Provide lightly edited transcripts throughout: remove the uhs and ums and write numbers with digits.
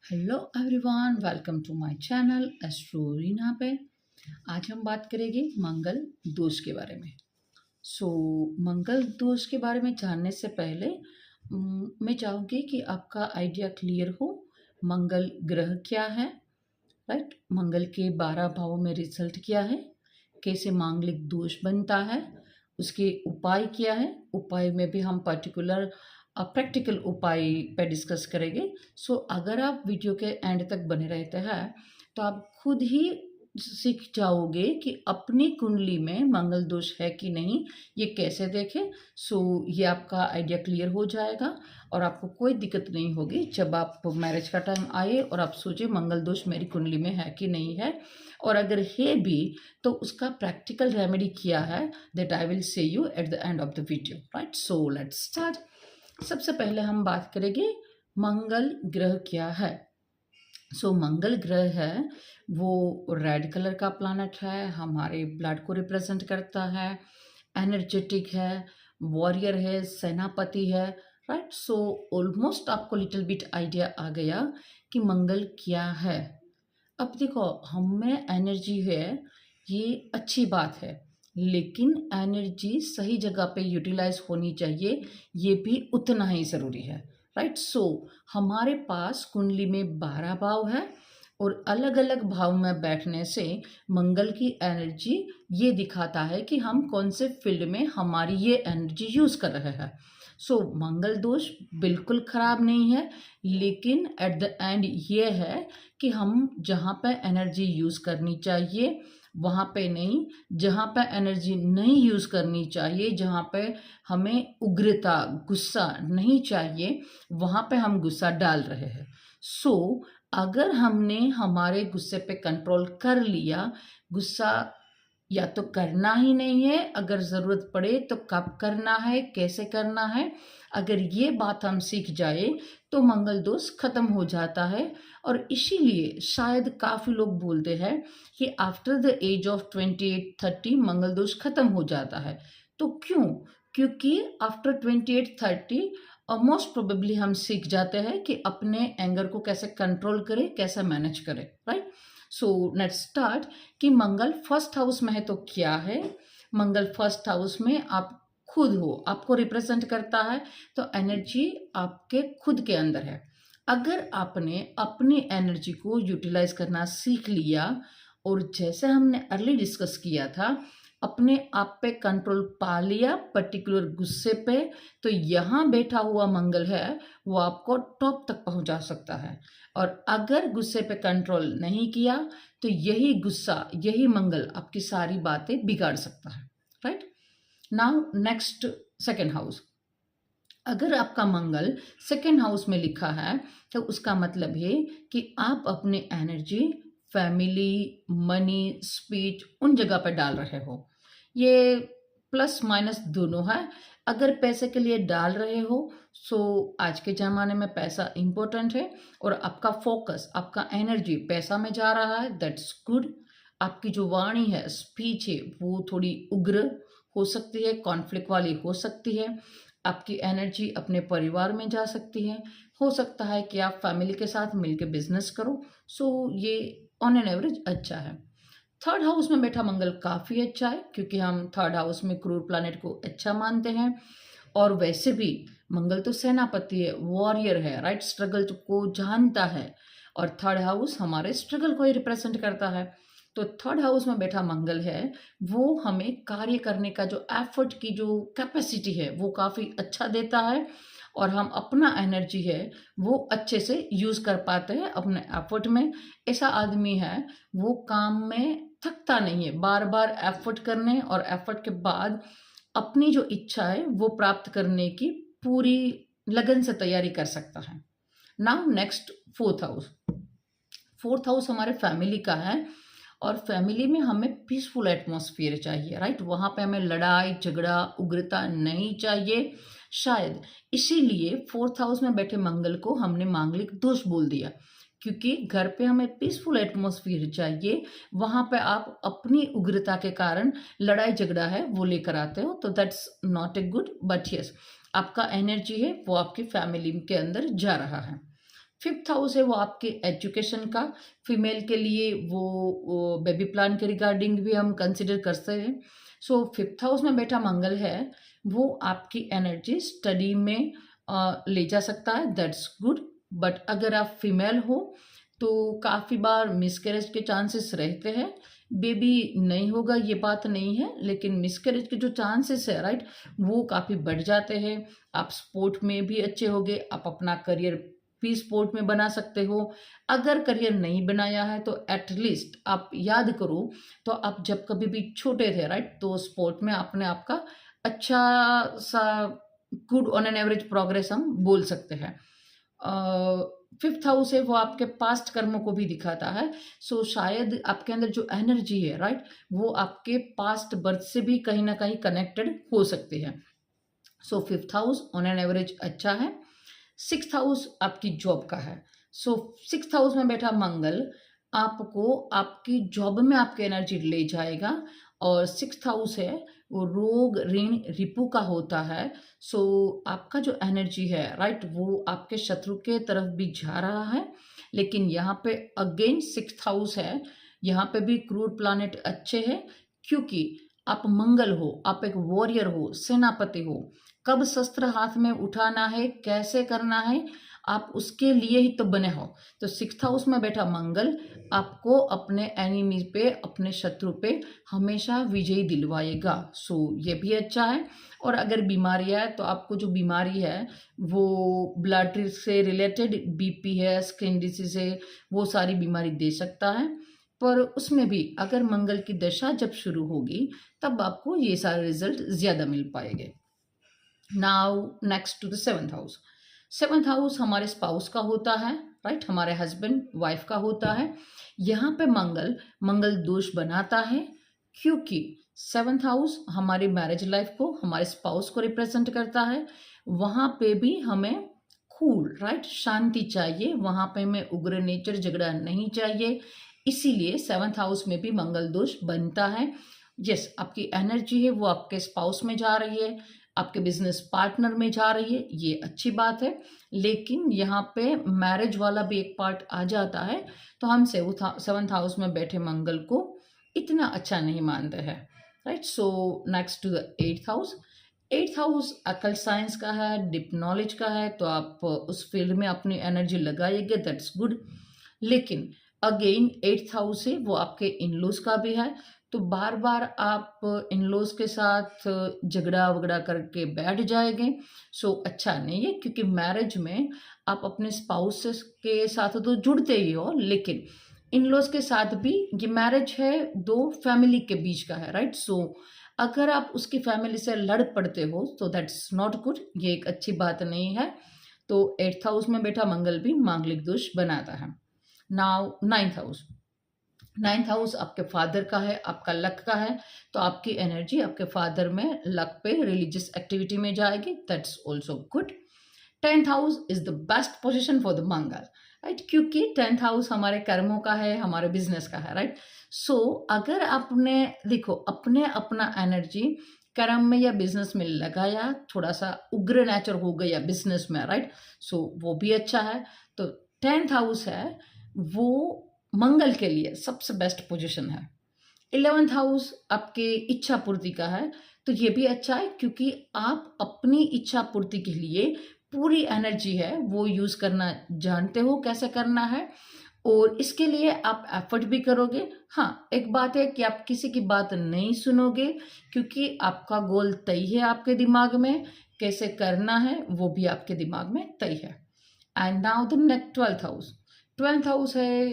Hello everyone, welcome to my channel astro Reena पे। आज हम बात करेंगे मंगल दोष के बारे में। मंगल दोष के बारे में जानने से पहले मैं चाहूँगी कि आपका आइडिया क्लियर हो। मंगल ग्रह क्या है, राइट? मंगल के 12 भावों में रिजल्ट क्या है, कैसे मांगलिक दोष बनता है, उसके उपाय क्या है। उपाय में भी हम पर्टिकुलर प्रैक्टिकल उपाय पे डिस्कस करेंगे। अगर आप वीडियो के एंड तक बने रहते हैं तो आप खुद ही सीख जाओगे कि अपनी कुंडली में मंगल दोष है कि नहीं, ये कैसे देखें। ये आपका आइडिया क्लियर हो जाएगा और आपको कोई दिक्कत नहीं होगी जब आप मैरिज का टाइम आए और आप सोचे मंगल दोष मेरी कुंडली में है कि नहीं है, और अगर है भी तो उसका प्रैक्टिकल रेमेडी क्या है, that I will say you at the end of the video, right? Let's start. सबसे पहले हम बात करेंगे मंगल ग्रह क्या है। मंगल ग्रह है वो रेड कलर का प्लैनेट है, हमारे ब्लड को रिप्रेजेंट करता है, एनर्जेटिक है, वॉरियर है, सेनापति है, राइट? ऑलमोस्ट आपको लिटिल बिट आइडिया आ गया कि मंगल क्या है। अब देखो, हम में एनर्जी है, ये अच्छी बात है, लेकिन एनर्जी सही जगह पे यूटिलाइज होनी चाहिए, ये भी उतना ही ज़रूरी है, राइट? हमारे पास कुंडली में 12 भाव है और अलग अलग भाव में बैठने से मंगल की एनर्जी ये दिखाता है कि हम कौन से फील्ड में हमारी ये एनर्जी यूज़ कर रहे हैं। मंगल दोष बिल्कुल ख़राब नहीं है, लेकिन एट द एंड ये है कि हम जहाँ पे एनर्जी यूज़ करनी चाहिए वहाँ पे नहीं, जहाँ पे एनर्जी नहीं यूज़ करनी चाहिए, जहाँ पे हमें उग्रता गुस्सा नहीं चाहिए, वहाँ पे हम गुस्सा डाल रहे हैं। अगर हमने हमारे गुस्से पे कंट्रोल कर लिया, गुस्सा या तो करना ही नहीं है, अगर ज़रूरत पड़े तो कब करना है, कैसे करना है, अगर ये बात हम सीख जाए तो मंगल दोष खत्म हो जाता है। और इसीलिए शायद काफ़ी लोग बोलते हैं कि आफ्टर द एज ऑफ 28-30 मंगल दोष खत्म हो जाता है। तो क्यों? क्योंकि आफ्टर 28-30 मोस्ट प्रोबेबली हम सीख जाते हैं कि अपने एंगर को कैसे कंट्रोल करें, कैसे मैनेज करें, राइट? लेट्स स्टार्ट कि मंगल फर्स्ट हाउस में है तो क्या है। मंगल फर्स्ट हाउस में आप खुद हो, आपको रिप्रेजेंट करता है, तो एनर्जी आपके खुद के अंदर है। अगर आपने अपनी एनर्जी को यूटिलाइज करना सीख लिया और जैसे हमने अर्ली डिस्कस किया था, अपने आप पे कंट्रोल पा लिया पर्टिकुलर गुस्से पे, तो यहाँ बैठा हुआ मंगल है वो आपको टॉप तक पहुंचा सकता है। और अगर गुस्से पे कंट्रोल नहीं किया तो यही गुस्सा, यही मंगल आपकी सारी बातें बिगाड़ सकता है, right? Now next, second house. अगर आपका मंगल सेकेंड हाउस में लिखा है तो उसका मतलब है कि आप अपनी एनर्जी फैमिली, मनी, स्पीच उन जगह पर डाल रहे हो। ये प्लस माइनस दोनों है। अगर पैसे के लिए डाल रहे हो, आज के ज़माने में पैसा इम्पोर्टेंट है और आपका फोकस, आपका एनर्जी पैसा में जा रहा है, दैट्स गुड। आपकी जो वाणी है, स्पीच है, वो थोड़ी उग्र हो सकती है, कॉन्फ्लिक्ट वाली हो सकती है। आपकी एनर्जी अपने परिवार में जा सकती है। हो सकता है कि आप फैमिली के साथ मिलकर बिजनेस करो। ये ऑन एन एवरेज अच्छा है। थर्ड हाउस में बैठा मंगल काफ़ी अच्छा है, क्योंकि हम थर्ड हाउस में क्रूर प्लैनेट को अच्छा मानते हैं। और वैसे भी मंगल तो सेनापति है, वॉरियर है, राइट? स्ट्रगल को जानता है और थर्ड हाउस हमारे स्ट्रगल को ही रिप्रेजेंट करता है। तो थर्ड हाउस में बैठा मंगल है वो हमें कार्य करने का जो एफर्ट की जो कैपेसिटी है वो काफ़ी अच्छा देता है, और हम अपना एनर्जी है वो अच्छे से यूज़ कर पाते हैं अपने एफर्ट में। ऐसा आदमी है वो काम में थकता नहीं है, बार बार एफर्ट करने और एफर्ट के बाद अपनी जो इच्छा है वो प्राप्त करने की पूरी लगन से तैयारी कर सकता है। Now next, fourth house. Fourth house हमारे फैमिली का है और फैमिली में हमें पीसफुल एटमॉस्फेयर चाहिए, राइट? वहाँ पे हमें लड़ाई झगड़ा उग्रता नहीं चाहिए। शायद इसीलिए फोर्थ हाउस में बैठे मंगल को हमने मांगलिक दोष बोल दिया, क्योंकि घर पे हमें पीसफुल एटमॉस्फेयर चाहिए। वहाँ पे आप अपनी उग्रता के कारण लड़ाई झगड़ा है वो लेकर आते हो, तो that's not a good. But yes, आपका एनर्जी है वो आपकी फैमिली के अंदर जा रहा है। फिफ्थ हाउस है वो आपके एजुकेशन का, फीमेल के लिए वो बेबी प्लान के रिगार्डिंग भी हम कंसिडर करते हैं। सो फिफ्थ हाउस में बैठा मंगल है वो आपकी एनर्जी स्टडी में ले जा सकता है, दैट्स गुड। बट अगर आप फीमेल हो तो काफ़ी बार मिसकैरेज के चांसेस रहते हैं। बेबी नहीं होगा ये बात नहीं है, लेकिन मिसकैरेज के जो चांसेस है राइट, वो काफ़ी बढ़ जाते हैं। आप स्पोर्ट में भी अच्छे होगे, आप अपना करियर भी स्पोर्ट में बना सकते हो। अगर करियर नहीं बनाया है तो एटलीस्ट आप याद करो, तो आप जब कभी भी छोटे थे राइट, तो स्पोर्ट में आपने आपका अच्छा सा good on an average progress हम बोल सकते हैं। फिफ्थ हाउस है वो आपके पास्ट कर्मों को भी दिखाता है। सो शायद आपके अंदर जो एनर्जी है राइट, वो आपके पास्ट बर्थ से भी कहीं ना कहीं कनेक्टेड हो सकती है। So fifth house on an average अच्छा है। सिक्स्थ हाउस आपकी जॉब का है। सो सिक्स्थ हाउस में बैठा मंगल आपको आपकी जॉब में आपकी एनर्जी ले जाएगा। और सिक्स्थ हाउस है वो रोग ऋण रिपु का होता है। सो आपका जो एनर्जी है राइट, वो आपके शत्रु के तरफ भी जा रहा है। लेकिन यहाँ पे अगेन सिक्स्थ हाउस है, यहाँ पे भी क्रूर प्लानेट अच्छे हैं, क्योंकि आप मंगल हो, आप एक वॉरियर हो, सेनापति हो। कब शस्त्र हाथ में उठाना है, कैसे करना है, आप उसके लिए ही तो बने हो। तो सिक्स्थ हाउस में बैठा मंगल आपको अपने एनिमी पे, अपने शत्रु पे हमेशा विजयी दिलवाएगा। सो ये भी अच्छा है। और अगर बीमारी है तो आपको जो बीमारी है वो ब्लड से रिलेटेड, बीपी है, स्किन डिसीज है, वो सारी बीमारी दे सकता है। पर उसमें भी अगर मंगल की दशा जब शुरू होगी तब आपको ये सारे रिजल्ट ज़्यादा मिल पाएंगे। Now next to the seventh house. Seventh house हमारे स्पाउस का होता है राइट, हमारे हस्बैंड वाइफ का होता है। यहाँ पे मंगल मंगल दोष बनाता है, क्योंकि सेवंथ हाउस हमारी मैरिज लाइफ को, हमारे स्पाउस को रिप्रेजेंट करता है। वहाँ पे भी हमें कूल राइट शांति चाहिए, वहाँ पे हमें उग्र नेचर, झगड़ा नहीं चाहिए। इसीलिए सेवंथ हाउस में भी मंगल दोष बनता है। यस, आपकी एनर्जी है वो आपके स्पाउस में जा रही है, आपके बिजनेस पार्टनर में जा रही है, ये अच्छी बात है। लेकिन यहाँ पे मैरिज वाला भी एक पार्ट आ जाता है, तो हम सेवंथ हाउस में बैठे मंगल को इतना अच्छा नहीं मानते हैं right. So next to the eighth house. Eighth house occult science का है, डिप नॉलेज का है, तो आप उस फील्ड में अपनी एनर्जी लगाइएगा, दैट्स गुड। लेकिन अगेन एट्थ हाउस है वो आपके इनलॉज का भी है, तो बार बार आप इनलॉज के साथ झगड़ा वगड़ा करके बैठ जाएंगे। सो अच्छा नहीं है, क्योंकि मैरिज में आप अपने स्पाउस के साथ तो जुड़ते ही हो, लेकिन इनलॉज के साथ भी ये मैरिज है दो फैमिली के बीच का है राइट। सो अगर आप उसकी फैमिली से लड़ पड़ते हो तो दैट्स नॉट गुड, ये एक अच्छी बात नहीं है। तो एट्थ हाउस में बैठा मंगल भी मांगलिक दोष बनाता है। Now ninth house. Ninth house आपके फादर का है, आपका लक का है, तो आपकी एनर्जी आपके फादर में लक पे, रिलीजियस एक्टिविटी में जाएगी, that's also good. Tenth house is the best position for the Mangal right, क्योंकि टेंथ हाउस हमारे कर्मों का है, हमारे बिजनेस का है राइट। सो अगर आपने देखो अपने अपना एनर्जी कर्म में या बिजनेस में लगाया, थोड़ा सा उग्र नेचर हो गया बिजनेस में राइट, सो वो भी अच्छा है। तो टेंथ हाउस है वो मंगल के लिए सबसे बेस्ट पोजीशन है। 11th हाउस आपके इच्छा पूर्ति का है, तो ये भी अच्छा है, क्योंकि आप अपनी इच्छा पूर्ति के लिए पूरी एनर्जी है वो यूज करना जानते हो कैसे करना है, और इसके लिए आप एफर्ट भी करोगे। हाँ, एक बात है कि आप किसी की बात नहीं सुनोगे, क्योंकि आपका गोल तय है आपके दिमाग में, कैसे करना है वो भी आपके दिमाग में तय है। And now the next 12th house. 12th house है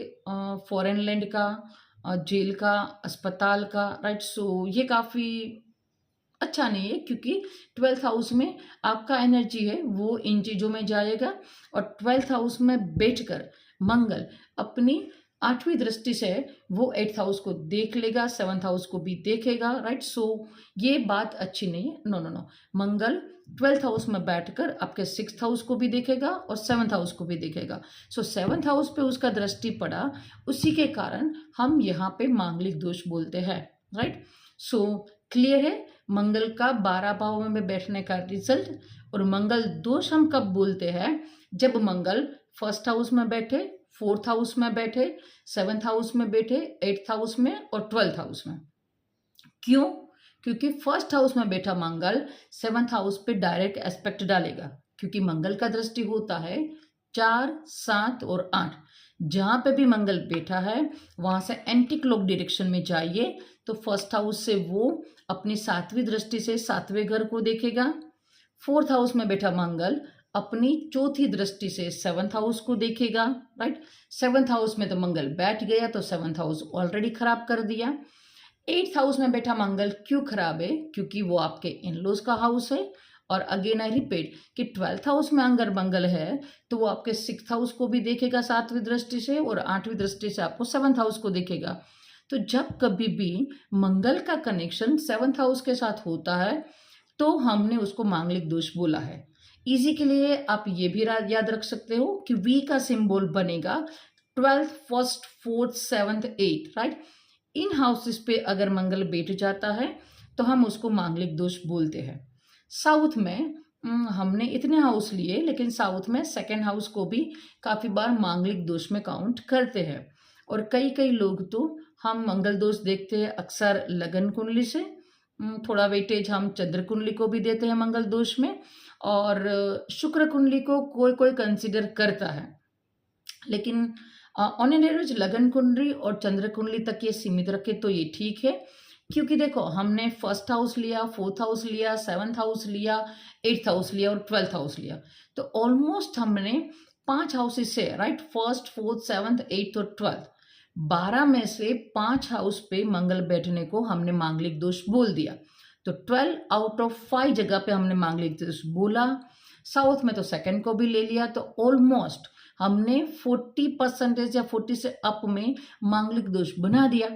फॉरेन लैंड का, जेल का, अस्पताल का राइट। सो ये काफ़ी अच्छा नहीं है, क्योंकि 12th हाउस में आपका एनर्जी है वो इन चीज़ों में जाएगा। और 12th हाउस में बैठकर मंगल अपनी 8वीं दृष्टि से वो 8th हाउस को देख लेगा, 7th हाउस को भी देखेगा राइट। सो ये बात अच्छी नहीं है, नो नो नो। मंगल 12th हाउस में बैठकर आपके 6th हाउस को भी देखेगा और 7th हाउस को भी देखेगा। सो 7th हाउस पे उसका दृष्टि पड़ा, उसी के कारण हम यहाँ पे मांगलिक दोष बोलते हैं राइट। सो क्लियर है मंगल का 12 भाव में बैठने का रिजल्ट। और मंगल दोष हम कब बोलते हैं? जब मंगल फर्स्ट हाउस में बैठे, फोर्थ हाउस में बैठे, सेवंथ हाउस में बैठे, एट्थ हाउस में और 12th हाउस में। क्यों? क्योंकि फर्स्ट हाउस में बैठा मंगल सेवंथ हाउस पे डायरेक्ट एस्पेक्ट डालेगा, क्योंकि मंगल का दृष्टि होता है 4, 7 और 8। जहां पे भी मंगल बैठा है वहां से एंटी क्लॉक डायरेक्शन में जाइए तो फर्स्ट हाउस से वो अपनी 7वीं दृष्टि से 7वें घर को देखेगा। फोर्थ हाउस में बैठा मंगल अपनी 4थी दृष्टि से 7th हाउस को देखेगा, राइट। 7th हाउस में तो मंगल बैठ गया तो 7th हाउस ऑलरेडी खराब कर दिया। 8th हाउस में बैठा मंगल क्यों खराब है? क्योंकि वो आपके इनलॉज का हाउस है। और अगेन आई रिपीट कि 12th हाउस में अगर मंगल है तो वो आपके 6th हाउस को भी देखेगा 7वीं दृष्टि से, और 8वीं दृष्टि से आपको 7th हाउस को देखेगा। तो जब कभी भी मंगल का कनेक्शन 7th हाउस के साथ होता है तो हमने उसको मांगलिक दोष बोला है। इजी के लिए आप ये भी याद रख सकते हो कि वी का सिंबल बनेगा 12th, 1st, 4th, 7th, 8th, right. इन हाउसेस पे अगर मंगल बैठ जाता है तो हम उसको मांगलिक दोष बोलते हैं। साउथ में हमने इतने हाउस लिए, लेकिन साउथ में सेकेंड हाउस को भी काफ़ी बार मांगलिक दोष में काउंट करते हैं। और कई लोग तो हम मंगल दोष देखते हैं अक्सर लगन कुंडली से, थोड़ा वेटेज हम चंद्र कुंडली को भी देते हैं मंगल दोष में, और शुक्र कुंडली को कोई कंसिडर करता है। लेकिन ऑन एन एवरेज लगन कुंडली और चंद्र कुंडली तक ये सीमित रखे तो ये ठीक है, क्योंकि देखो हमने फर्स्ट हाउस लिया, फोर्थ हाउस लिया, 7th हाउस लिया, 8th हाउस लिया और 12th हाउस लिया, तो ऑलमोस्ट हमने 5 हाउसेस से, right, 1st, 4th, 7th, 8th और 12th, 12 में से 5 हाउस पे मंगल बैठने को हमने मांगलिक दोष बोल दिया। तो 12 आउट ऑफ 5 जगह पे हमने मांगलिक दोष बोला। साउथ में तो सेकंड को भी ले लिया, तो ऑलमोस्ट हमने 40% या 40 से अप में मांगलिक दोष बना दिया,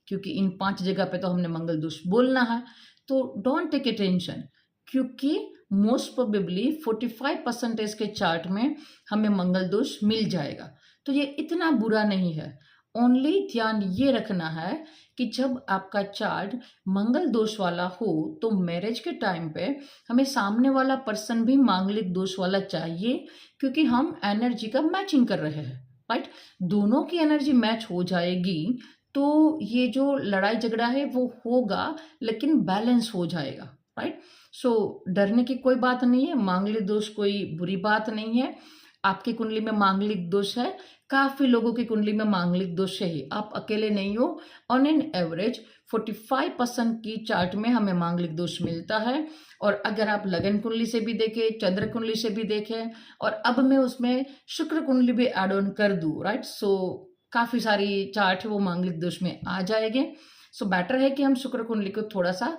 क्योंकि इन 5 जगह पे तो हमने मंगल दोष बोलना है। तो डोंट टेक ए टेंशन, क्योंकि मोस्ट प्रोबेबली 45% के चार्ट में हमें मंगल दोष मिल जाएगा, तो ये इतना बुरा नहीं है। ओनली ध्यान ये रखना है कि जब आपका चार्ट मंगल दोष वाला हो तो मैरिज के टाइम पे हमें सामने वाला पर्सन भी मांगलिक दोष वाला चाहिए, क्योंकि हम एनर्जी का मैचिंग कर रहे हैं, राइट। दोनों की एनर्जी मैच हो जाएगी तो ये जो लड़ाई झगड़ा है वो होगा, लेकिन बैलेंस हो जाएगा, राइट। सो डरने की कोई बात नहीं है, मांगलिक दोष कोई बुरी बात नहीं है। आपकी कुंडली में मांगलिक दोष है, काफ़ी लोगों की कुंडली में मांगलिक दोष है ही, आप अकेले नहीं हो। ऑन एन एवरेज 45% की चार्ट में हमें मांगलिक दोष मिलता है। और अगर आप लगन कुंडली से भी देखें, चंद्र कुंडली से भी देखें, और अब मैं उसमें शुक्र कुंडली भी एड ऑन कर दूँ, राइट, सो काफ़ी सारी चार्ट है वो मांगलिक दोष में आ जाएंगे। सो बेटर है कि हम शुक्र कुंडली को थोड़ा सा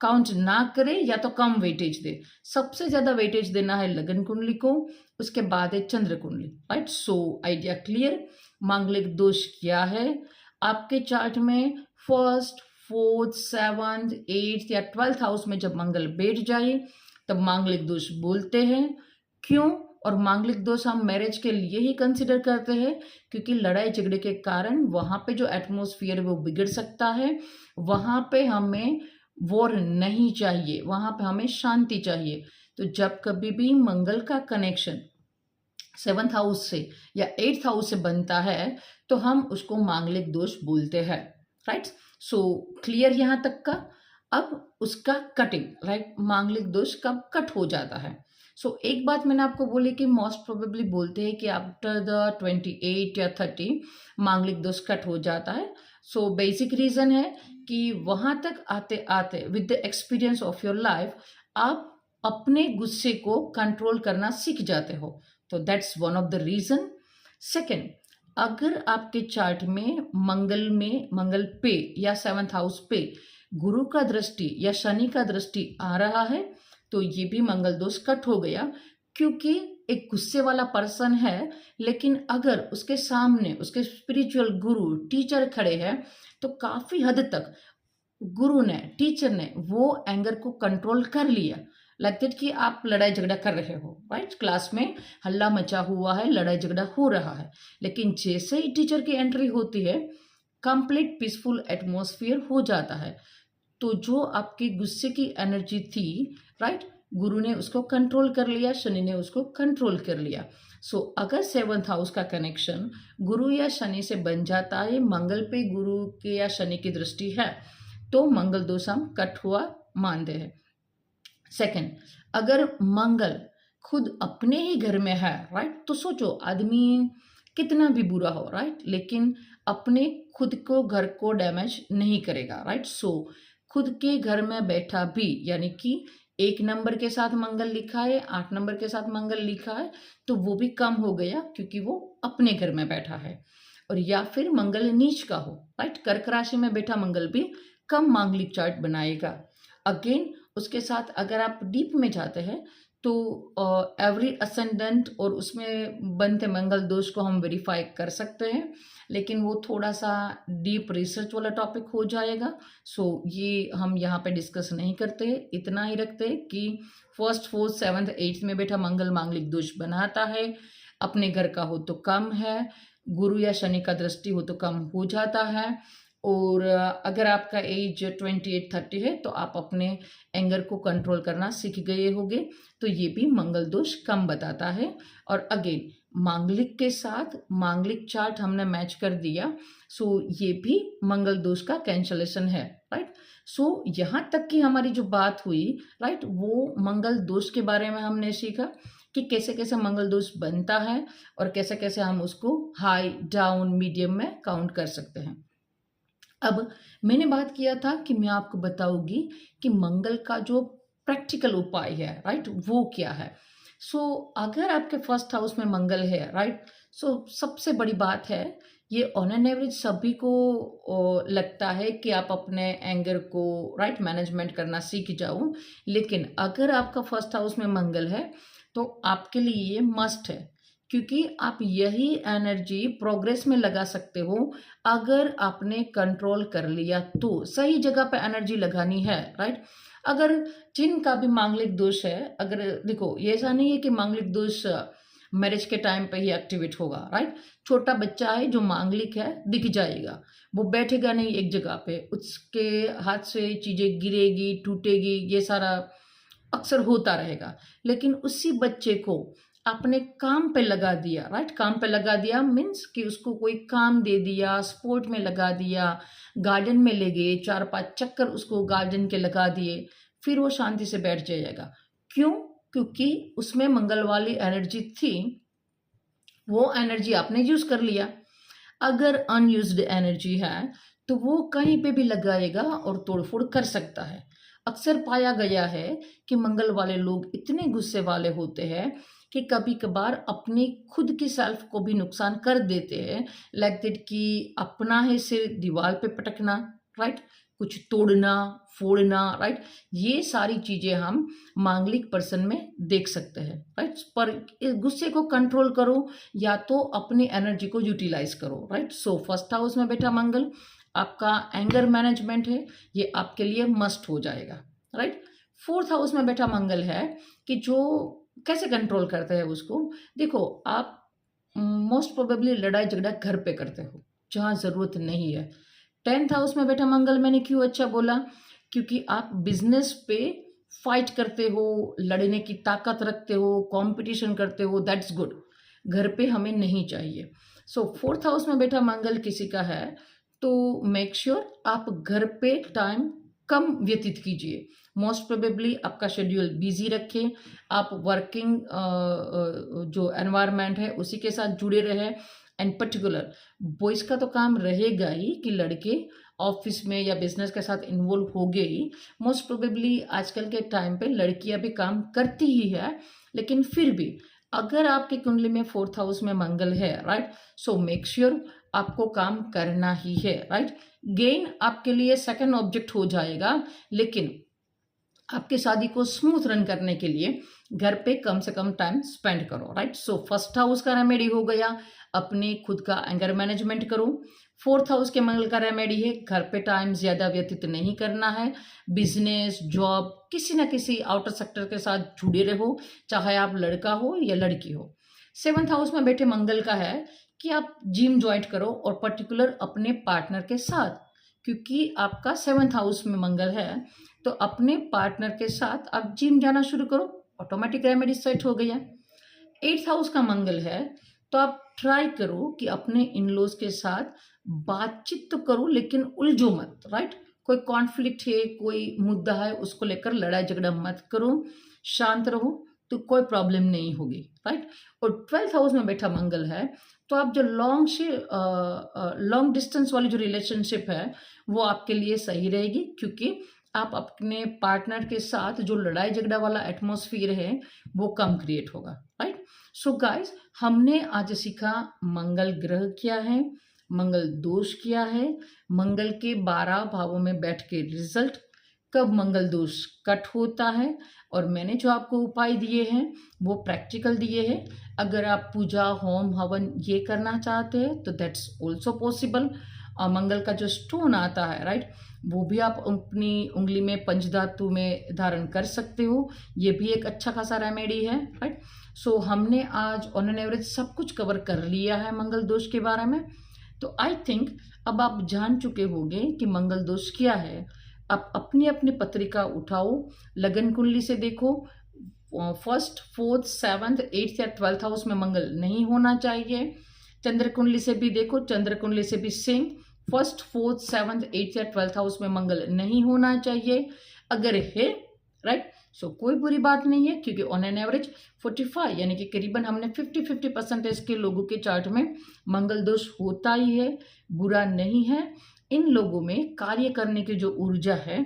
काउंट ना करें या तो कम वेटेज दे। सबसे ज़्यादा वेटेज देना है लगन कुंडली को, उसके बाद है चंद्र कुंडली, राइट। So idea clear. मांगलिक दोष क्या है आपके चार्ट में? 1st, 4th, 7th, 8th या 12th हाउस में जब मंगल बैठ जाए तब मांगलिक दोष बोलते हैं। क्यों? और मांगलिक दोष हम मैरिज के लिए ही कंसिडर करते हैं, क्योंकि लड़ाई झगड़े के कारण वहाँ पे जो एटमॉस्फेयर है वो बिगड़ सकता है। वहाँ पे हमें वॉर नहीं चाहिए, वहाँ पे हमें शांति चाहिए। तो जब कभी भी मंगल का कनेक्शन 7th हाउस से या 8th हाउस से बनता है तो हम उसको मांगलिक दोष बोलते हैं, राइट। सो क्लियर यहाँ तक का। अब उसका कटिंग, राइट, मांगलिक दोष कब कट हो जाता है? सो एक बात मैंने आपको बोली कि मोस्ट प्रोबेबली बोलते हैं कि आफ्टर द 28 या 30 मांगलिक दोष कट हो जाता है। सो बेसिक रीज़न है कि वहाँ तक आते आते with the experience of your life आप अपने गुस्से को कंट्रोल करना सीख जाते हो, तो that's one of the reason. Second, अगर आपके चार्ट में मंगल पे या 7th हाउस पे गुरु का दृष्टि या शनि का दृष्टि आ रहा है तो ये भी मंगल दोष कट हो गया, क्योंकि एक गुस्से वाला पर्सन है, लेकिन अगर उसके सामने उसके स्पिरिचुअल गुरु टीचर खड़े हैं तो काफ़ी हद तक गुरु ने, टीचर ने वो एंगर को कंट्रोल कर लिया। लाइक दैट कि आप लड़ाई झगड़ा कर रहे हो, राइट, क्लास में हल्ला मचा हुआ है, लड़ाई झगड़ा हो रहा है, लेकिन जैसे ही टीचर की एंट्री होती है कंप्लीट पीसफुल एटमॉस्फेयर हो जाता है। तो जो आपकी गुस्से की एनर्जी थी, राइट, गुरु ने उसको कंट्रोल कर लिया, शनि ने उसको कंट्रोल कर लिया। सो अगर 7th हाउस का कनेक्शन गुरु या शनि से बन जाता है, मंगल पे गुरु के या शनि की दृष्टि है, तो मंगल दोष हम कट हुआ मानते हैं। सेकंड, अगर मंगल खुद अपने ही घर में है, राइट, तो सोचो आदमी कितना भी बुरा हो, राइट, लेकिन अपने खुद को घर को डैमेज नहीं करेगा, राइट। सो खुद के घर में बैठा भी, यानी कि 1 नंबर के साथ मंगल लिखा है, 8 नंबर के साथ मंगल लिखा है, तो वो भी कम हो गया क्योंकि वो अपने घर में बैठा है। और या फिर मंगल नीच का हो, राइट, कर्क राशि में बैठा मंगल भी कम मांगलिक चार्ट बनाएगा। अगेन उसके साथ अगर आप डीप में जाते हैं तो एवरी असेंडेंट और उसमें बनते मंगल दोष को हम वेरीफाई कर सकते हैं, लेकिन वो थोड़ा सा डीप रिसर्च वाला टॉपिक हो जाएगा। सो ये हम यहाँ पे डिस्कस नहीं करते, इतना ही रखते कि 1st 4th 7th 8th में बैठा मंगल मांगलिक दोष बनाता है, अपने घर का हो तो कम है, गुरु या शनि का दृष्टि हो तो कम हो जाता है। और अगर आपका एज 28-30 है तो आप अपने एंगर को कंट्रोल करना सीख गए होंगे, तो ये भी मंगल दोष कम बताता है। और अगेन मांगलिक के साथ मांगलिक चार्ट हमने मैच कर दिया, सो ये भी मंगल दोष का कैंसलेशन है, राइट। सो यहाँ तक की हमारी जो बात हुई, राइट, वो मंगल दोष के बारे में हमने सीखा कि कैसे कैसे मंगल दोष बनता है और कैसे कैसे हम उसको हाई डाउन मीडियम में काउंट कर सकते हैं। अब मैंने बात किया था कि मैं आपको बताऊंगी कि मंगल का जो प्रैक्टिकल उपाय है, राइट, वो क्या है। सो अगर आपके 1st हाउस में मंगल है, राइट, सो सबसे बड़ी बात है, ये ऑन एन एवरेज सभी को लगता है कि आप अपने एंगर को, राइट, मैनेजमेंट करना सीख जाओ, लेकिन अगर आपका 1st हाउस में मंगल है तो आपके लिए ये मस्ट है, क्योंकि आप यही एनर्जी प्रोग्रेस में लगा सकते हो अगर आपने कंट्रोल कर लिया तो। सही जगह पे एनर्जी लगानी है, राइट। अगर जिनका भी मांगलिक दोष है, अगर देखो ये ऐसा नहीं है कि मांगलिक दोष मैरिज के टाइम पे ही एक्टिवेट होगा, राइट। छोटा बच्चा है जो मांगलिक है दिख जाएगा, वो बैठेगा नहीं एक जगह पे, उसके हाथ से चीजें गिरेगी, टूटेगी, ये सारा अक्सर होता रहेगा। लेकिन उसी बच्चे को आपने काम पे लगा दिया, राइट, काम पे लगा दिया मीन्स कि उसको कोई काम दे दिया, स्पोर्ट में लगा दिया, गार्डन में ले गए, 4-5 चक्कर उसको गार्डन के लगा दिए, फिर वो शांति से बैठ जाएगा। क्यों? क्योंकि उसमें मंगल वाली एनर्जी थी, वो एनर्जी आपने यूज कर लिया। अगर अनयूज्ड एनर्जी है तो वो कहीं पे भी लगाएगा और तोड़फोड़ कर सकता है। अक्सर पाया गया है कि मंगल वाले लोग इतने गुस्से वाले होते हैं कि कभी कभार अपनी खुद की सेल्फ को भी नुकसान कर देते हैं, लाइक दैट कि अपना ही सिर दीवार पे पटकना, राइट, कुछ तोड़ना फोड़ना, राइट, ये सारी चीजें हम मांगलिक पर्सन में देख सकते हैं, राइट। पर इस गुस्से को कंट्रोल करो या तो अपनी एनर्जी को यूटिलाइज करो, राइट। सो 1st हाउस में बैठा मंगल आपका एंगर मैनेजमेंट है, ये आपके लिए मस्ट हो जाएगा, राइट। 4th हाउस में बैठा मंगल है कि जो कैसे कंट्रोल करते हैं उसको। देखो आप मोस्ट प्रोबेबली लड़ाई झगड़ा घर पे करते हो जहाँ जरूरत नहीं है। 10th हाउस में बैठा मंगल मैंने क्यों अच्छा बोला, क्योंकि आप बिजनेस पे फाइट करते हो, लड़ने की ताकत रखते हो, कंपटीशन करते हो, दैट्स गुड। घर पे हमें नहीं चाहिए। सो 4th हाउस में बैठा मंगल किसी का है तो मेक श्योर आप घर पे टाइम कम व्यतीत कीजिए। मोस्ट प्रोबेबली आपका शेड्यूल बिजी रखें, आप वर्किंग जो एनवायरनमेंट है उसी के साथ जुड़े रहे। एंड पर्टिकुलर बॉयज़ का तो काम रहेगा ही कि लड़के ऑफिस में या बिजनेस के साथ इन्वॉल्व हो गए ही। मोस्ट प्रोबेबली आजकल के टाइम पे लड़कियां भी काम करती ही है, लेकिन फिर भी अगर आपकी कुंडली में 4th हाउस में मंगल है, राइट, सो मेक श्योर आपको काम करना ही है, राइट। गेन आपके लिए सेकंड ऑब्जेक्ट हो जाएगा, लेकिन आपकी शादी को स्मूथ रन करने के लिए घर पे कम से कम टाइम स्पेंड करो, राइट। सो 1st हाउस का रेमेडी हो गया, अपने खुद का एंगर मैनेजमेंट करो। 4th हाउस के मंगल का रेमेडी है घर पे टाइम ज्यादा व्यतीत नहीं करना है, बिजनेस जॉब किसी ना किसी आउटर सेक्टर के साथ जुड़े रहो, चाहे आप लड़का हो या लड़की हो। 7th हाउस में बैठे मंगल का है कि आप जिम ज्वाइन करो और पर्टिकुलर अपने पार्टनर के साथ, क्योंकि आपका 7th हाउस में मंगल है, तो अपने पार्टनर के साथ आप जिम जाना शुरू करो, ऑटोमेटिक रेमेडी सेट हो गया। 8th हाउस का मंगल है, तो आप ट्राई करो कि अपने इन लॉज के साथ बातचीत तो करो लेकिन उलझो मत, राइट। कोई कॉन्फ्लिक्ट है, कोई मुद्दा है, उसको लेकर लड़ाई झगड़ा मत करो, शांत रहो, तो कोई प्रॉब्लम नहीं होगी, राइट। और 12th हाउस में बैठा मंगल है, तो आप जो लॉन्ग डिस्टेंस वाली जो रिलेशनशिप है वो आपके लिए सही रहेगी, क्योंकि आप अपने पार्टनर के साथ जो लड़ाई झगड़ा वाला एटमॉस्फेयर है वो कम क्रिएट होगा, राइट। सो गाइस, हमने आज सीखा मंगल ग्रह क्या है, मंगल दोष क्या है, मंगल के 12 भावों में बैठ के रिजल्ट, कब मंगल दोष कट होता है, और मैंने जो आपको उपाय दिए हैं वो प्रैक्टिकल दिए हैं। अगर आप पूजा होम हवन ये करना चाहते हैं तो दैट्स ऑल्सो पॉसिबल। और मंगल का जो स्टोन आता है, राइट, वो भी आप अपनी उंगली में पंचधातु में धारण कर सकते हो, ये भी एक अच्छा खासा रेमेडी है, राइट। सो हमने आज ऑन एन एवरेज सब कुछ कवर कर लिया है मंगल दोष के बारे में। तो आई थिंक अब आप जान चुके होंगे कि मंगल दोष क्या है। आप अपनी अपनी पत्रिका उठाओ, लगन कुंडली से देखो, 1st 4th 7th 8th या 12th हाउस में मंगल नहीं होना चाहिए। चंद्र कुंडली से भी देखो, चंद्र कुंडली से भी same 1st 4th 7th 8th या 12th हाउस में मंगल नहीं होना चाहिए। अगर है, राइट, सो कोई बुरी बात नहीं है, क्योंकि ऑन एन एवरेज 45 यानी कि करीबन हमने 50% के लोगों के चार्ट में मंगल दोष होता ही है, बुरा नहीं है। इन लोगों में कार्य करने की जो ऊर्जा है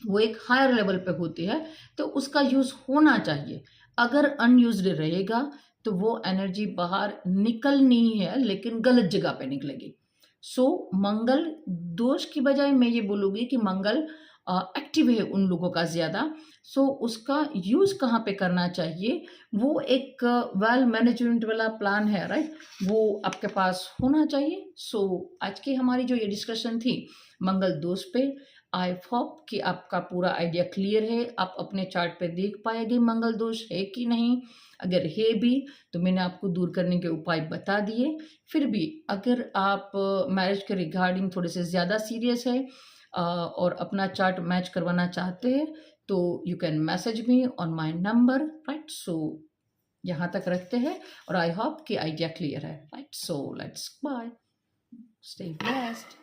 वो एक हायर लेवल पे होती है, तो उसका यूज होना चाहिए। अगर अनयूज्ड रहेगा तो वो एनर्जी बाहर निकलनी है, लेकिन गलत जगह पे निकलेगी। सो मंगल दोष की बजाय मैं ये बोलूँगी कि मंगल एक्टिव है उन लोगों का ज़्यादा। सो उसका यूज़ कहाँ पे करना चाहिए, वो एक वेल मैनेजमेंट वाला प्लान है, राइट, वो आपके पास होना चाहिए। सो आज की हमारी जो ये डिस्कशन थी मंगल दोष पे, आई होप कि आपका पूरा आइडिया क्लियर है। आप अपने चार्ट पे देख पाएंगे मंगल दोष है कि नहीं। अगर है भी तो मैंने आपको दूर करने के उपाय बता दिए। फिर भी अगर आप मैरिज के रिगार्डिंग थोड़े से ज़्यादा सीरियस है और अपना चार्ट मैच करवाना चाहते हैं तो you can message me on my number, right. So यहाँ तक रखते हैं और आई होप कि आइडिया क्लियर है, right. So let's bye, stay blessed.